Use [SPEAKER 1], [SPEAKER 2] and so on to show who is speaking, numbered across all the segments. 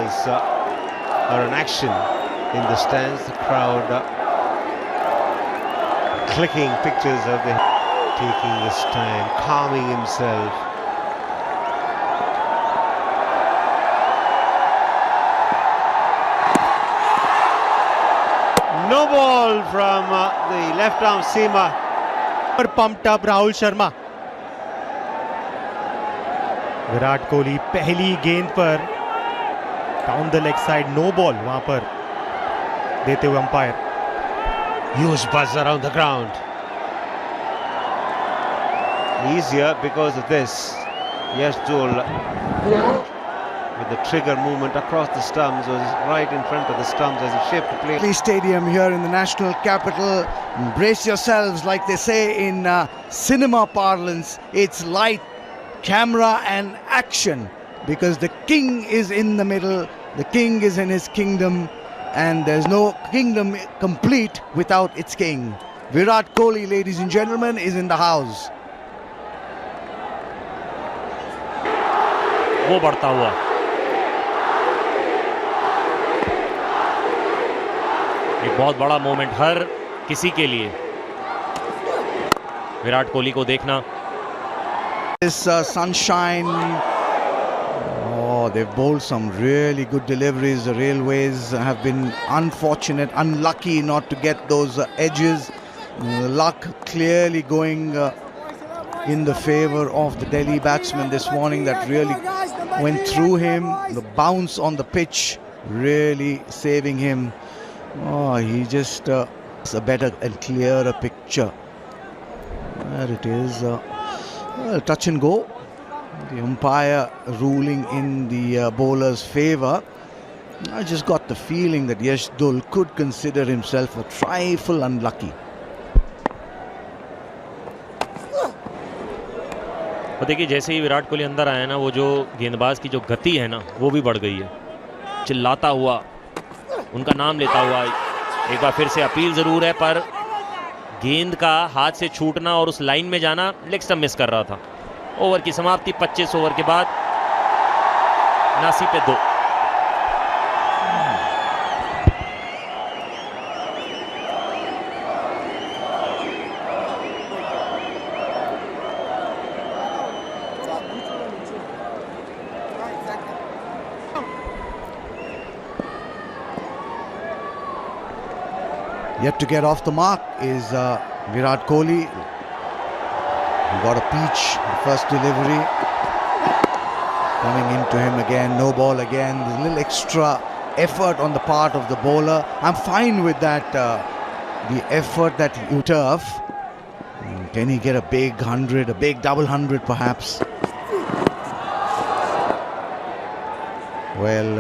[SPEAKER 1] players are in action in the stands. The crowd clicking pictures of the taking his time, calming himself. No ball from the left arm seamer.
[SPEAKER 2] Pumped up Rahul Sharma. Virat Kohli पहली गेंद पर down the leg side no ball वहां पर देते हुए umpire.
[SPEAKER 1] Huge buzz around the ground. Easier because of this. Yashdul with the trigger movement across the stumps was right in front of the stumps as he shaped the play.
[SPEAKER 3] Stadium here in the national capital. Brace yourselves, like they say in cinema parlance. It's light, camera and action, because the king is in the middle. The king is in his kingdom, and there's no kingdom complete without its king. Virat Kohli, ladies and gentlemen, is in the house.
[SPEAKER 4] वो बढ़ता हुआ एक बहुत बड़ा moment हर किसी के लिए, विराट कोहली को देखना.
[SPEAKER 3] This sunshine. Oh, they've bowled some really good deliveries. The Railways have been unfortunate, unlucky not to get those edges. Luck clearly going in the favor of the Delhi batsman this morning. That really went through him. The bounce on the pitch really saving him. Oh, he just has a better and clearer picture. There it is. Touch and go. The umpire ruling in the bowler's favour. I just got the feeling that Yashdul could consider himself a trifle unlucky.
[SPEAKER 4] और देखिए जैसे ही विराट कोहली अंदर आया ना, वो जो गेंदबाज की जो गति है ना वो भी बढ़ गई है. चिल्लाता हुआ, उनका नाम लेता हुआ. एक बार फिर से अपील ज़रूर है, पर गेंद का हाथ से छूटना और उस लाइन में जाना, लेग स्टंप मिस कर रहा था. ओवर की समाप्ति 25 ओवर के बाद 79 पे 2.
[SPEAKER 3] Yet to get off the mark is Virat Kohli. He got a peach, the first delivery. Coming into him again, no ball again. There's a little extra effort on the part of the bowler. I'm fine with that, the effort that he turf. Can he get a big 100, a big double 100 perhaps? Well,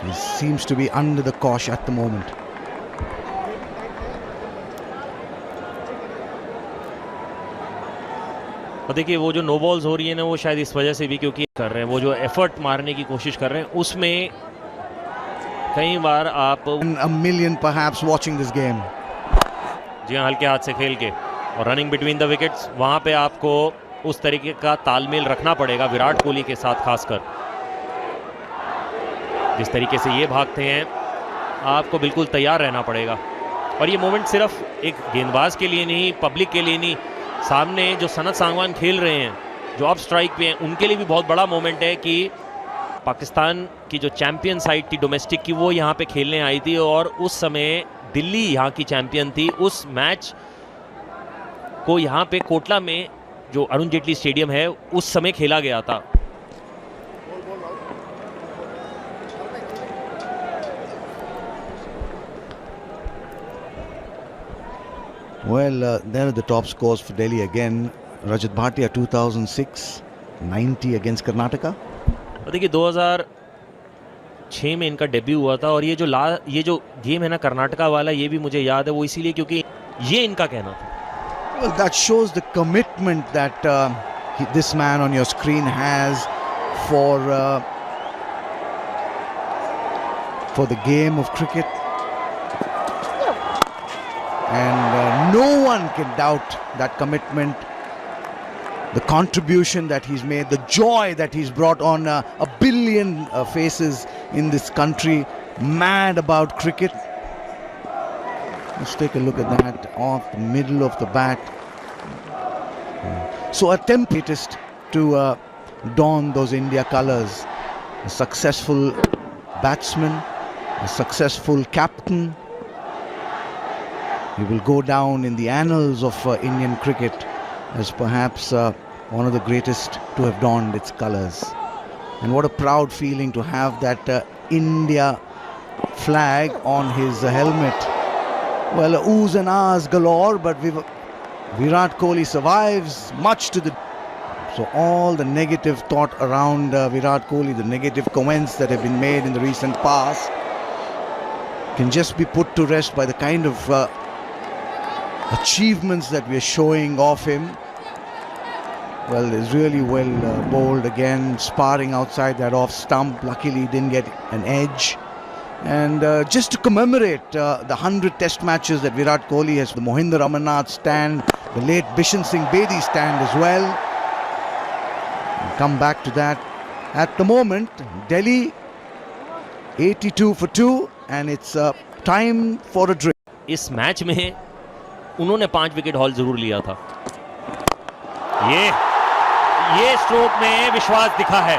[SPEAKER 3] he seems to be under the cosh at the moment.
[SPEAKER 4] और देखिए वो जो no balls हो रही है ना, वो शायद इस वजह से भी क्योंकि कर रहे हैं, वो जो एफर्ट मारने की कोशिश कर रहे हैं, उसमें कई बार आप
[SPEAKER 3] A million perhaps watching this game.
[SPEAKER 4] जी हाँ, हल्के हाथ से खेल के और रनिंग बिटवीन द विकेट्स, वहाँ पे आपको उस तरीके का तालमेल रखना पड़ेगा विराट कोहली के साथ. खासकर जिस तरीके से ये भागते हैं, आपको बिल्कुल तैयार रहना पड़ेगा. और ये मोमेंट सिर्फ एक गेंदबाज के लिए नहीं, पब्लिक के लिए नहीं, सामने जो सनत सांगवान खेल रहे हैं, जो अब स्ट्राइक पे हैं, उनके लिए भी बहुत बड़ा मोमेंट है कि पाकिस्तान की जो चैंपियन साइड थी डोमेस्टिक की, वो यहाँ पे खेलने आई थी और उस समय दिल्ली यहाँ की चैंपियन थी. उस मैच को यहाँ पे कोटला में जो अरुण जेटली स्टेडियम है, उस समय खेला गया था.
[SPEAKER 3] Well, there are the top scores for Delhi again. Rajat Bhatia 2006, 90 against Karnataka.
[SPEAKER 4] और देखिए 2006 में इनका डेब्यू हुआ था. और ये जो गेम है ना कर्नाटका वाला, ये भी मुझे याद है, वो इसीलिए क्योंकि ये इनका कहना था.
[SPEAKER 3] Well, that shows the commitment that this man on your screen has for the game of cricket. And no one can doubt that commitment, the contribution that he's made, the joy that he's brought on a billion faces in this country mad about cricket. Let's take a look at that off the middle of the bat. So a templatist to don those India colours. A successful batsman, a successful captain. He will go down in the annals of Indian cricket as perhaps one of the greatest to have donned its colours. And what a proud feeling to have that India flag on his helmet. Well, oohs and ahs galore, but Virat Kohli survives much to the... So all the negative thought around Virat Kohli, the negative comments that have been made in the recent past can just be put to rest by the kind of achievements that we are showing of him. Well, it's really well bowled again, sparring outside that off stump. Luckily, he didn't get an edge. And just to commemorate the 100 test matches that Virat Kohli has, the Mohinder Amarnath stand, the late Bishan Singh Bedi stand as well. We'll come back to that. At the moment, Delhi 82 for 2 and it's time for a drink.
[SPEAKER 4] इस match में उन्होंने 5 wicket haul जरूर लिया था। ये stroke में विश्वास दिखा है।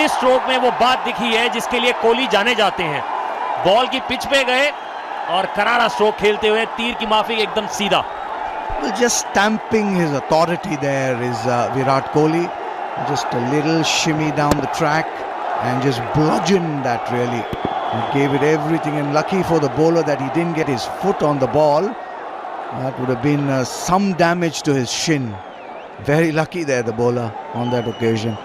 [SPEAKER 4] इस स्ट्रोक में वो बात दिखी है जिसके लिए कोहली जाने जाते हैं। बॉल की पिच पे गए और करारा स्ट्रोक खेलते हुए तीर की माफिक एकदम सीधा।
[SPEAKER 3] Well, just stamping his authority there is Virat Kohli. Just a little shimmy down the track and just bludgeoned that really. He gave it everything, and lucky for the bowler that he didn't get his foot on the ball. That would have been some damage to his shin. Very lucky there, the bowler, on that occasion.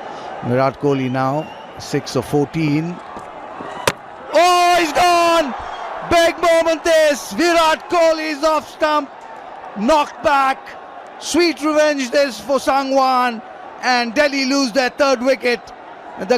[SPEAKER 3] Virat Kohli now 6 of 14. Oh, he's gone! Big moment this. Virat Kohli is off stump. Knocked back. Sweet revenge this for Sangwan. And Delhi lose their 3rd wicket.